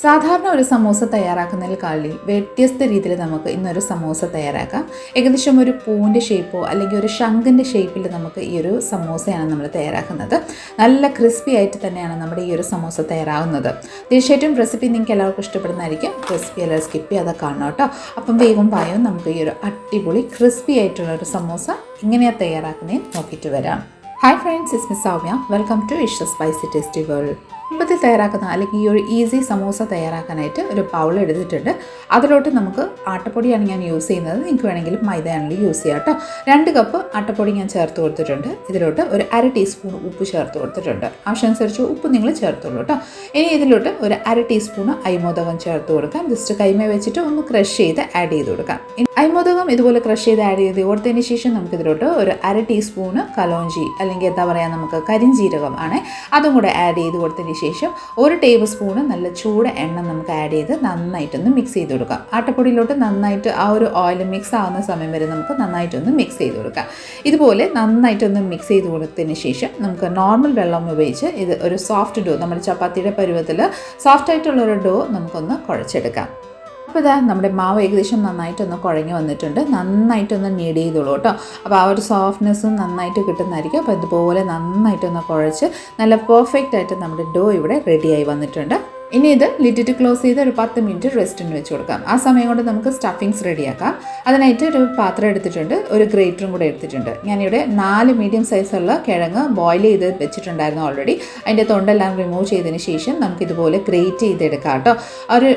സാധാരണ ഒരു സമൂസ തയ്യാറാക്കുന്നതിൽ വ്യത്യസ്ത രീതിയിൽ നമുക്ക് ഇന്നൊരു സമൂസ തയ്യാറാക്കാം. ഏകദേശം ഒരു പൂവിൻ്റെ ഷേപ്പോ അല്ലെങ്കിൽ ഒരു ശംഖിൻ്റെ ഷേപ്പിൽ നമുക്ക് ഈ ഒരു സമൂസയാണ് നമ്മൾ തയ്യാറാക്കുന്നത്. നല്ല ക്രിസ്പി ആയിട്ട് തന്നെയാണ് നമ്മുടെ ഈ ഒരു സമൂസ തയ്യാറാവുന്നത്. തീർച്ചയായിട്ടും റെസിപ്പി നിങ്ങൾക്ക് എല്ലാവർക്കും ഇഷ്ടപ്പെടുന്നതായിരിക്കും. റെസിപ്പി എല്ലാം സ്കിപ്പ് ചെയ്യാതെ കാണണം കേട്ടോ. അപ്പം വേഗം പായും നമുക്ക് ഈ ഒരു അടിപൊളി ക്രിസ്പി ആയിട്ടുള്ള ഒരു സമൂസ എങ്ങനെയാണ് തയ്യാറാക്കുന്നതെന്ന് നോക്കിയിട്ട് വരാം. Hi friends, it's Miss Soumya. Welcome to ish spicy tasty world. എളുപ്പത്തിൽ തയ്യാറാക്കുന്ന അല്ലെങ്കിൽ ഈ ഒരു ഈസി സമൂസ തയ്യാറാക്കാനായിട്ട് ഒരു ബൗൾ എടുത്തിട്ടുണ്ട്. അതിലോട്ട് നമുക്ക് ആട്ടപ്പൊടിയാണ് ഞാൻ യൂസ് ചെയ്യുന്നത്. നിങ്ങൾക്ക് വേണമെങ്കിൽ മൈദയാണെങ്കിൽ യൂസ് ചെയ്യാം കേട്ടോ. 2 കപ്പ് ആട്ടപ്പൊടി ഞാൻ ചേർത്ത് കൊടുത്തിട്ടുണ്ട്. ഇതിലോട്ട് ഒരു 1/2 ടീസ്പൂൺ ഉപ്പ് ചേർത്ത് കൊടുത്തിട്ടുണ്ട്. ആവശ്യമനുസരിച്ച് ഉപ്പ് നിങ്ങൾ ചേർത്തോളൂ കേട്ടോ. ഇനി ഇതിലോട്ട് ഒരു 1/2 ടീസ്പൂൺ അരിമോദകം ചേർത്ത് കൊടുക്കാം. ജസ്റ്റ് കൈമ വെച്ചിട്ട് ഒന്ന് ക്രഷ് ചെയ്ത് ആഡ് ചെയ്ത് കൊടുക്കാം. അരിമോദകം ഇതുപോലെ ക്രഷ് ചെയ്ത് ആഡ് ചെയ്ത് കൊടുത്തതിന് ശേഷം നമുക്കിതിലോട്ട് ഒരു 1/2 ടീസ്പൂണ് കലോഞ്ചി അല്ലെങ്കിൽ എന്താ പറയുക, നമുക്ക് കരിഞ്ജീരകം ആണ്, അതും കൂടെ ആഡ് ചെയ്ത് കൊടുത്തതിന് ശേഷം 1 ടേബിൾ സ്പൂണ് നല്ല ചൂട് എണ്ണ നമുക്ക് ആഡ് ചെയ്ത് നന്നായിട്ടൊന്ന് മിക്സ് ചെയ്ത് കൊടുക്കാം. ആട്ടപ്പൊടിയിലോട്ട് നന്നായിട്ട് ആ ഒരു ഓയിൽ മിക്സ് ആവുന്ന സമയം വരെ നമുക്ക് നന്നായിട്ടൊന്ന് മിക്സ് ചെയ്ത് കൊടുക്കാം. ഇതുപോലെ നന്നായിട്ടൊന്ന് മിക്സ് ചെയ്ത് കൊടുത്തതിന് ശേഷം നമുക്ക് നോർമൽ വെള്ളം ഉപയോഗിച്ച് ഇത് ഒരു സോഫ്റ്റ് ഡോ, നമ്മുടെ ചപ്പാത്തിയുടെ പരുവത്തിൽ സോഫ്റ്റ് ആയിട്ടുള്ളൊരു ഡോ നമുക്കൊന്ന് കുഴച്ചെടുക്കാം. അപ്പോൾ ഇതാ നമ്മുടെ മാവ് ഏകദേശം നന്നായിട്ടൊന്ന് കുഴഞ്ഞ് വന്നിട്ടുണ്ട്. നന്നായിട്ടൊന്ന് നീഡ് ചെയ്തോളൂ കേട്ടോ. അപ്പോൾ ആ ഒരു സോഫ്റ്റ്നെസ്സും നന്നായിട്ട് കിട്ടുന്നതായിരിക്കും. അപ്പോൾ ഇതുപോലെ നന്നായിട്ടൊന്ന് കുഴച്ച് നല്ല പെർഫെക്റ്റ് ആയിട്ട് നമ്മുടെ ഡോ ഇവിടെ റെഡിയായി വന്നിട്ടുണ്ട്. ഇനി ഇത് ലിഡിറ്റ് ക്ലോസ് ചെയ്ത് ഒരു 10 മിനിറ്റ് റെസ്റ്റിന് വെച്ച് കൊടുക്കാം. ആ സമയം കൊണ്ട് നമുക്ക് സ്റ്റഫിങ്സ് റെഡിയാക്കാം. അതിനായിട്ട് ഒരു പാത്രം എടുത്തിട്ടുണ്ട്, ഒരു ഗ്രേറ്ററും കൂടെ എടുത്തിട്ടുണ്ട്. ഞാനിവിടെ 4 മീഡിയം സൈസുള്ള കിഴങ്ങ് ബോയിൽ ചെയ്ത് വെച്ചിട്ടുണ്ടായിരുന്നു ഓൾറെഡി. അതിൻ്റെ തൊണ്ടെല്ലാം റിമൂവ് ചെയ്തതിന് ശേഷം നമുക്കിതുപോലെ ഗ്രേറ്റ് ചെയ്തെടുക്കാം കേട്ടോ. ഒരു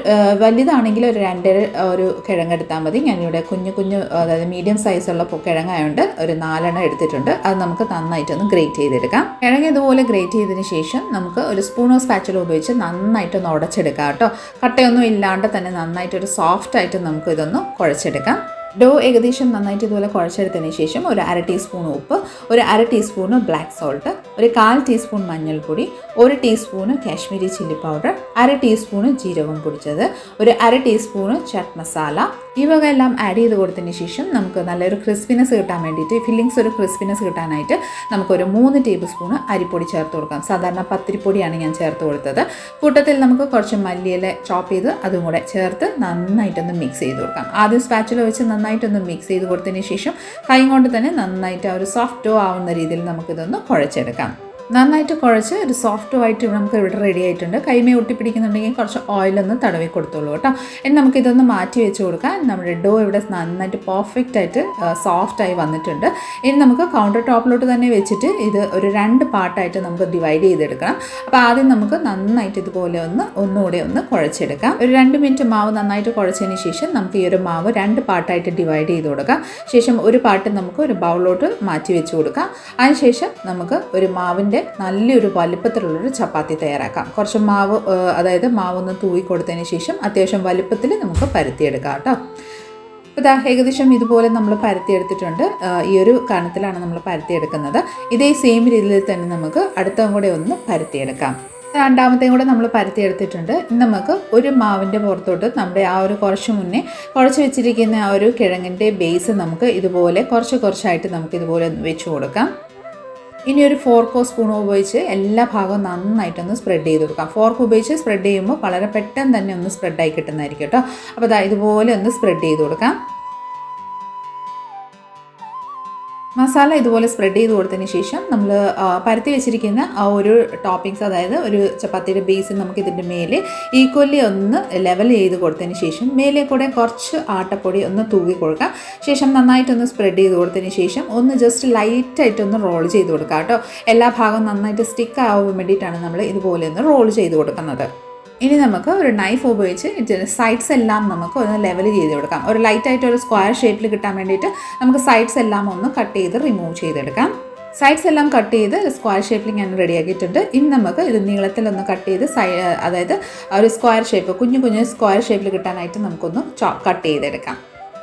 വലുതാണെങ്കിൽ ഒരു 2 കിഴങ്ങ് എടുത്താൽ മതി. ഞാനിവിടെ കുഞ്ഞു അതായത് മീഡിയം സൈസുള്ള കിഴങ്ങായതുകൊണ്ട് ഒരു 4 എടുത്തിട്ടുണ്ട്. അത് നമുക്ക് നന്നായിട്ടൊന്ന് ഗ്രേറ്റ് ചെയ്തെടുക്കാം. കിഴങ്ങ് ഇതുപോലെ ഗ്രേറ്റ് ചെയ്തതിന് ശേഷം നമുക്ക് ഒരു സ്പൂണോ സ്പാച്ചുലോ ഉപയോഗിച്ച് നന്നായിട്ട് ഉടച്ചെടുക്കാം കേട്ടോ. കട്ടയൊന്നും ഇല്ലാണ്ട് തന്നെ നന്നായിട്ടൊരു സോഫ്റ്റ് ആയിട്ട് നമുക്ക് ഇതൊന്ന് കുഴച്ചെടുക്കാം. ഡോ ഏകദേശം നന്നായിട്ട് ഇതുപോലെ കുഴച്ചെടുത്തതിന് ശേഷം ഒരു 1/2 ടീസ്പൂൺ ഉപ്പ്, ഒരു 1/2 ടീസ്പൂൺ ബ്ലാക്ക് സോൾട്ട്, ഒരു 1/4 ടീസ്പൂൺ മഞ്ഞൾപ്പൊടി, 1 teaspoon Kashmiri chilli powder, 1/2 teaspoon ജീരകം പൊടിച്ചത്, ഒരു 1/2 ടീസ്പൂൺ ചാറ്റ് മസാല, ഈ വക എല്ലാം ആഡ് ചെയ്ത് കൊടുത്തതിന് ശേഷം നമുക്ക് നല്ലൊരു ക്രിസ്പിനെസ് കിട്ടാൻ വേണ്ടിയിട്ട്, ഫില്ലിങ്സ് ഒരു ക്രിസ്പിനെസ് കിട്ടാനായിട്ട് നമുക്കൊരു 3 ടേബിൾ സ്പൂൺ അരിപ്പൊടി ചേർത്ത് കൊടുക്കാം. സാധാരണ പത്തിരിപ്പൊടിയാണ് ഞാൻ ചേർത്ത് കൊടുത്തത്. കൂട്ടത്തിൽ നമുക്ക് കുറച്ച് മല്ലിയില ചോപ്പ് ചെയ്ത് അതും കൂടെ ചേർത്ത് നന്നായിട്ടൊന്ന് മിക്സ് ചെയ്ത് കൊടുക്കാം. ആദ്യം സ്പാച്ചുല വെച്ച് നന്നായിട്ടൊന്ന് മിക്സ് ചെയ്ത് കൊടുത്തതിന് ശേഷം കൈ കൊണ്ട് തന്നെ നന്നായിട്ട് ആ ഒരു സോഫ്റ്റ് ഡോ ആവുന്ന രീതിയിൽ നമുക്കിതൊന്ന് കുഴച്ചെടുക്കാം. നന്നായിട്ട് കുഴച്ച് ഒരു സോഫ്റ്റ് ആയിട്ട് നമുക്ക് ഇവിടെ റെഡി ആയിട്ടുണ്ട്. കൈമേ ഒട്ടിപ്പിടിക്കുന്നുണ്ടെങ്കിൽ കുറച്ച് ഓയിലൊന്ന് തടവി കൊടുത്തോളൂ കേട്ടോ. ഇനി നമുക്കിതൊന്ന് മാറ്റി വെച്ച് കൊടുക്കാം. നമ്മുടെ ഡോ ഇവിടെ നന്നായിട്ട് പെർഫെക്റ്റ് ആയിട്ട് സോഫ്റ്റായി വന്നിട്ടുണ്ട്. ഇനി നമുക്ക് കൗണ്ടർ ടോപ്പിലോട്ട് തന്നെ വെച്ചിട്ട് ഇത് ഒരു 2 പാർട്ടായിട്ട് നമുക്ക് ഡിവൈഡ് ചെയ്തെടുക്കണം. അപ്പോൾ ആദ്യം നമുക്ക് നന്നായിട്ട് ഇതുപോലെ ഒന്നുകൂടെ ഒന്ന് കുഴച്ചെടുക്കാം. ഒരു 2 മിനിറ്റ് മാവ് നന്നായിട്ട് കുഴച്ചതിന് ശേഷം നമുക്ക് ഈ ഒരു മാവ് 2 പാർട്ടായിട്ട് ഡിവൈഡ് ചെയ്ത് കൊടുക്കാം. ശേഷം ഒരു പാർട്ട് നമുക്ക് ഒരു ബൗളിലോട്ട് മാറ്റി വെച്ച് കൊടുക്കാം. അതിനുശേഷം നമുക്ക് ഒരു മാവിൻ്റെ നല്ലൊരു വലിപ്പത്തിലുള്ളൊരു ചപ്പാത്തി തയ്യാറാക്കാം. കുറച്ച് മാവ്, അതായത് മാവൊന്ന് തൂവി കൊടുത്തതിന് ശേഷം അത്യാവശ്യം വലിപ്പത്തിൽ നമുക്ക് പരത്തിയെടുക്കാം കേട്ടോ. ഇതാ ഏകദേശം ഇതുപോലെ നമ്മൾ പരത്തിയെടുത്തിട്ടുണ്ട്. ഈ ഒരു കനത്തിലാണ് നമ്മൾ പരത്തിയെടുക്കുന്നത്. ഇതേ സെയിം രീതിയിൽ തന്നെ നമുക്ക് അടുത്തതും കൂടെ ഒന്ന് പരത്തിയെടുക്കാം. രണ്ടാമത്തെയും കൂടെ നമ്മൾ പരത്തിയെടുത്തിട്ടുണ്ട്. നമുക്ക് ഒരു മാവിൻ്റെ പുറത്തോട്ട് നമ്മുടെ ആ ഒരു കുറച്ച് മുന്നേ കുഴച്ച് വെച്ചിരിക്കുന്ന ആ ഒരു കിഴങ്ങിൻ്റെ ബേസ് നമുക്ക് ഇതുപോലെ കുറച്ചായിട്ട് നമുക്ക് ഇതുപോലെ വെച്ച് കൊടുക്കാം. ഇനി ഒരു ഫോർക്കോ സ്പൂണോ ഉപയോഗിച്ച് എല്ലാ ഭാഗവും നന്നായിട്ടൊന്ന് സ്പ്രെഡ് ചെയ്ത് കൊടുക്കാം. ഫോർക്ക് ഉപയോഗിച്ച് സ്പ്രെഡ് ചെയ്യുമ്പോൾ വളരെ പെട്ടെന്ന് തന്നെ ഒന്ന് സ്പ്രെഡായി കിട്ടുന്നതായിരിക്കും കേട്ടോ. അപ്പോൾ അതാ ഇതുപോലെ ഒന്ന് സ്പ്രെഡ് ചെയ്ത് കൊടുക്കാം. മസാല ഇതുപോലെ സ്പ്രെഡ് ചെയ്ത് കൊടുത്തതിന് ശേഷം നമ്മൾ പരത്തി വെച്ചിരിക്കുന്ന ആ ഒരു ടോപ്പിങ്സ്, അതായത് ഒരു ചപ്പാത്തിയുടെ ബേസ് നമുക്ക് ഇതിൻ്റെ മേലെ ഈക്വലി ഒന്ന് ലെവൽ ചെയ്ത് കൊടുത്തതിന് ശേഷം മേലെ കൂടെ കുറച്ച് ആട്ടപ്പൊടി ഒന്ന് തൂക്കി കൊടുക്കാം. ശേഷം നന്നായിട്ടൊന്ന് സ്പ്രെഡ് ചെയ്ത് കൊടുത്തതിന് ശേഷം ഒന്ന് ജസ്റ്റ് ലൈറ്റായിട്ടൊന്ന് റോൾ ചെയ്ത് കൊടുക്കാം കേട്ടോ. എല്ലാ ഭാഗവും നന്നായിട്ട് സ്റ്റിക്ക് ആവാൻ വേണ്ടിയിട്ടാണ് നമ്മൾ ഇതുപോലെ ഒന്ന് റോൾ ചെയ്ത് കൊടുക്കുന്നത്. ഇനി നമുക്ക് ഒരു നൈഫ് ഉപയോഗിച്ച് സൈഡ്സ് എല്ലാം നമുക്ക് ഒന്ന് ലെവൽ ചെയ്ത് കൊടുക്കാം. ഒരു ലൈറ്റായിട്ട് ഒരു സ്ക്വയർ ഷേപ്പിൽ കിട്ടാൻ വേണ്ടിയിട്ട് നമുക്ക് സൈഡ്സ് എല്ലാം ഒന്ന് കട്ട് ചെയ്ത് റിമൂവ് ചെയ്തെടുക്കാം. സൈഡ്സ് എല്ലാം കട്ട് ചെയ്ത് സ്ക്വയർ ഷേപ്പിൽ ഞാൻ റെഡിയാക്കിയിട്ടുണ്ട്. ഇനി നമുക്ക് ഇത് നീളത്തിലൊന്ന് കട്ട് ചെയ്ത് അതായത് ഒരു സ്ക്വയർ ഷേപ്പ്, കുഞ്ഞു സ്ക്വയർ ഷേപ്പിൽ കിട്ടാനായിട്ട് നമുക്കൊന്ന് കട്ട് ചെയ്തെടുക്കാം.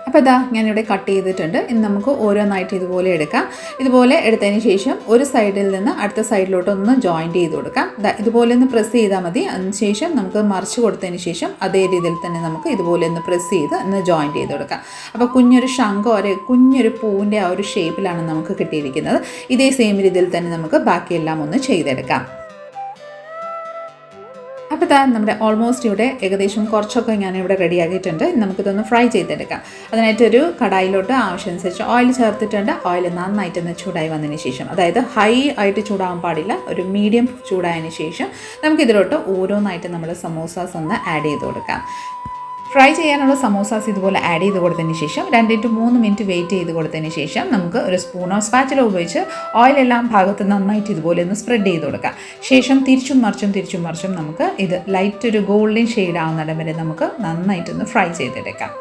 അപ്പോൾ ഇതാ ഞാനിവിടെ കട്ട് ചെയ്തിട്ടുണ്ട്. ഇനി നമുക്ക് ഓരോന്നായിട്ട് ഇതുപോലെ എടുക്കാം. ഇതുപോലെ എടുത്തതിന് ശേഷം ഒരു സൈഡിൽ നിന്ന് അടുത്ത സൈഡിലോട്ട് ഒന്ന് ജോയിൻറ്റ് ചെയ്ത് കൊടുക്കാം. ഇതുപോലെ ഒന്ന് പ്രസ് ചെയ്താൽ മതി. അതിനുശേഷം നമുക്ക് മറിച്ച് കൊടുത്തതിന് ശേഷം അതേ രീതിയിൽ തന്നെ നമുക്ക് ഇതുപോലെ ഒന്ന് പ്രസ് ചെയ്ത് ഒന്ന് ജോയിൻറ്റ് ചെയ്ത് കൊടുക്കാം. അപ്പോൾ കുഞ്ഞൊരു ശംഖോ കുഞ്ഞൊരു പൂവിൻ്റെ ആ ഒരു ഷേപ്പിലാണ് നമുക്ക് കിട്ടിയിരിക്കുന്നത്. ഇതേ സെയിം രീതിയിൽ തന്നെ നമുക്ക് ബാക്കിയെല്ലാം ഒന്ന് ചെയ്തെടുക്കാം. അപ്പോൾ ഇതാ നമ്മുടെ ഓൾമോസ്റ്റ് ഇവിടെ ഏകദേശം കുറച്ചൊക്കെ ഞാനിവിടെ റെഡിയാക്കിയിട്ടുണ്ട്. നമുക്കിതൊന്ന് ഫ്രൈ ചെയ്തെടുക്കാം. അതിനായിട്ടൊരു കടായിലോട്ട് ആവശ്യമനുസരിച്ച് ഓയിൽ ചേർത്തിട്ടുണ്ട്. ഓയിൽ നന്നായിട്ടൊന്ന് ചൂടായി വന്നതിന് ശേഷം, അതായത് ഹൈ ആയിട്ട് ചൂടാവാൻ പാടില്ല, ഒരു മീഡിയം ചൂടായതിന് ശേഷം നമുക്കിതിലോട്ട് ഓരോന്നായിട്ട് നമ്മൾ സമോസാസ് ഒന്ന് ആഡ് ചെയ്ത് കൊടുക്കാം. ഫ്രൈ ചെയ്യാനുള്ള സമോസാസ് ഇതുപോലെ ആഡ് ചെയ്ത് കൊടുത്തതിന് ശേഷം 2 to 3 മിനിറ്റ് വെയിറ്റ് ചെയ്ത് കൊടുത്തതിന് ശേഷം നമുക്ക് ഒരു സ്പൂണോ സ്പാച്ചിലോ ഉപയോഗിച്ച് ഓയിലെല്ലാം ഭാഗത്ത് നന്നായിട്ട് ഇതുപോലെ ഒന്ന് സ്പ്രെഡ് ചെയ്ത് കൊടുക്കാം. ശേഷം തിരിച്ചും മറിച്ചും നമുക്ക് ഇത് ലൈറ്റ് ഒരു ഗോൾഡൻ ഷെയ്ഡ് ആവുന്നിടം വരെ നമുക്ക് നന്നായിട്ടൊന്ന് ഫ്രൈ ചെയ്തെടുക്കാം.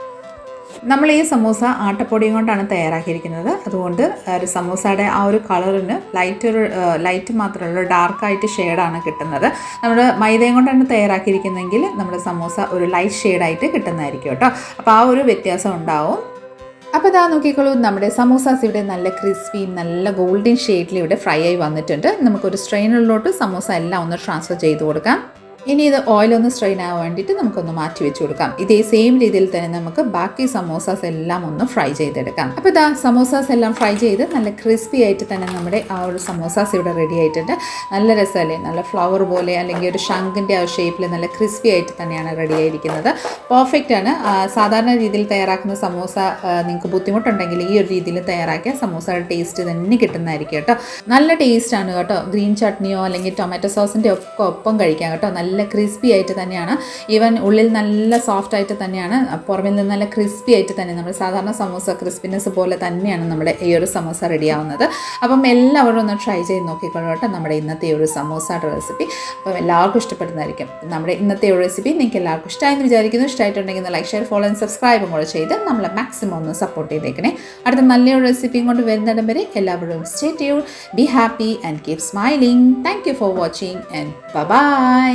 നമ്മൾ ഈ സമൂസ ആട്ടപ്പൊടിയും കൊണ്ടാണ് തയ്യാറാക്കിയിരിക്കുന്നത്. അതുകൊണ്ട് ഒരു സമൂസയുടെ ആ ഒരു കളറിന് ലൈറ്റ് മാത്രമല്ല ഡാർക്കായിട്ട് ഷെയ്ഡാണ് കിട്ടുന്നത്. നമ്മൾ മൈദയും കൊണ്ടാണ് തയ്യാറാക്കിയിരിക്കുന്നതെങ്കിൽ നമ്മുടെ സമൂസ ഒരു ലൈറ്റ് ഷെയ്ഡായിട്ട് കിട്ടുന്നതായിരിക്കും കേട്ടോ. അപ്പോൾ ആ ഒരു വ്യത്യാസം ഉണ്ടാവും. അപ്പോൾ ഇതാ നോക്കിക്കോളൂ, നമ്മുടെ സമൂസാസ് ഇവിടെ നല്ല ക്രിസ്പി നല്ല ഗോൾഡൻ ഷെയ്ഡിൽ ഇവിടെ ഫ്രൈ ആയി വന്നിട്ടുണ്ട്. നമുക്കൊരു സ്ട്രെയിനറിലോട്ട് സമൂസ എല്ലാം ഒന്ന് ട്രാൻസ്ഫർ ചെയ്ത് കൊടുക്കാം. ഇനി ഇത് ഓയിലൊന്ന് സ്ട്രെയിൻ ആവാൻ വേണ്ടിയിട്ട് നമുക്കൊന്ന് മാറ്റി വെച്ച് കൊടുക്കാം. ഇതേ സെയിം രീതിയിൽ തന്നെ നമുക്ക് ബാക്കി സമോസാസ് എല്ലാം ഒന്ന് ഫ്രൈ ചെയ്തെടുക്കാം. അപ്പോൾ ഇതാ സമോസാസ് എല്ലാം ഫ്രൈ ചെയ്ത് നല്ല ക്രിസ്പി ആയിട്ട് തന്നെ നമ്മുടെ ആ ഒരു സമോസാസ് ഇവിടെ റെഡി ആയിട്ടുണ്ട്. നല്ല രസമല്ലേ, നല്ല ഫ്ലവർ പോലെ അല്ലെങ്കിൽ ഒരു ശംഖിൻ്റെ ആ ഷേപ്പിൽ നല്ല ക്രിസ്പി ആയിട്ട് തന്നെയാണ് റെഡി ആയിരിക്കുന്നത്. പെർഫെക്റ്റ് ആണ്. സാധാരണ രീതിയിൽ തയ്യാറാക്കുന്ന സമോസ നിങ്ങൾക്ക് ബുദ്ധിമുട്ടുണ്ടെങ്കിൽ ഈ ഒരു രീതിയിൽ തയ്യാറാക്കിയ സമോസയുടെ ടേസ്റ്റ് തന്നെ കിട്ടുന്നതായിരിക്കും കേട്ടോ. നല്ല ടേസ്റ്റാണ് കേട്ടോ. ഗ്രീൻ ചട്നിയോ അല്ലെങ്കിൽ ടൊമാറ്റോ സോസിൻ്റെ ഒക്കെ ഒപ്പം കഴിക്കാം കേട്ടോ. നല്ല ക്രിസ്പി ആയിട്ട് തന്നെയാണ്, ഈവൻ ഉള്ളിൽ നല്ല സോഫ്റ്റ് ആയിട്ട് തന്നെയാണ്, പുറമിൽ നിന്ന് നല്ല ക്രിസ്പി ആയിട്ട് തന്നെ നമ്മൾ സാധാരണ സമോസ ക്രിസ്പിനെസ് പോലെ തന്നെയാണ് നമ്മുടെ ഈ ഒരു സമോസ റെഡി ആവുന്നത്. അപ്പം എല്ലാവരും ഒന്ന് ട്രൈ ചെയ്ത് നോക്കിക്കോളൂ കേട്ടോ നമ്മുടെ ഇന്നത്തെ ഒരു സമോസയുടെ റെസിപ്പി. അപ്പം എല്ലാവർക്കും ഇഷ്ടപ്പെടുന്നതായിരിക്കും നമ്മുടെ ഇന്നത്തെ ഒരു റെസിപ്പി. നിങ്ങൾക്ക് എല്ലാവർക്കും ഇഷ്ടമായെന്ന് വിചാരിക്കുന്നു. ഇഷ്ടമായിട്ടുണ്ടെങ്കിൽ ലൈക്ക്, ഷെയർ, ഫോളോ ആൻഡ് സബ്സ്ക്രൈബും കൂടെ ചെയ്ത് നമ്മളെ മാക്സിമം ഒന്ന് സപ്പോർട്ട് ചെയ്തേക്കണേ. അടുത്ത നല്ലൊരു റെസിപ്പിയും കൊണ്ട് വരുന്നിടം വരെ എല്ലാവരും stay tuned, be happy and keep smiling. Thank you for watching and by.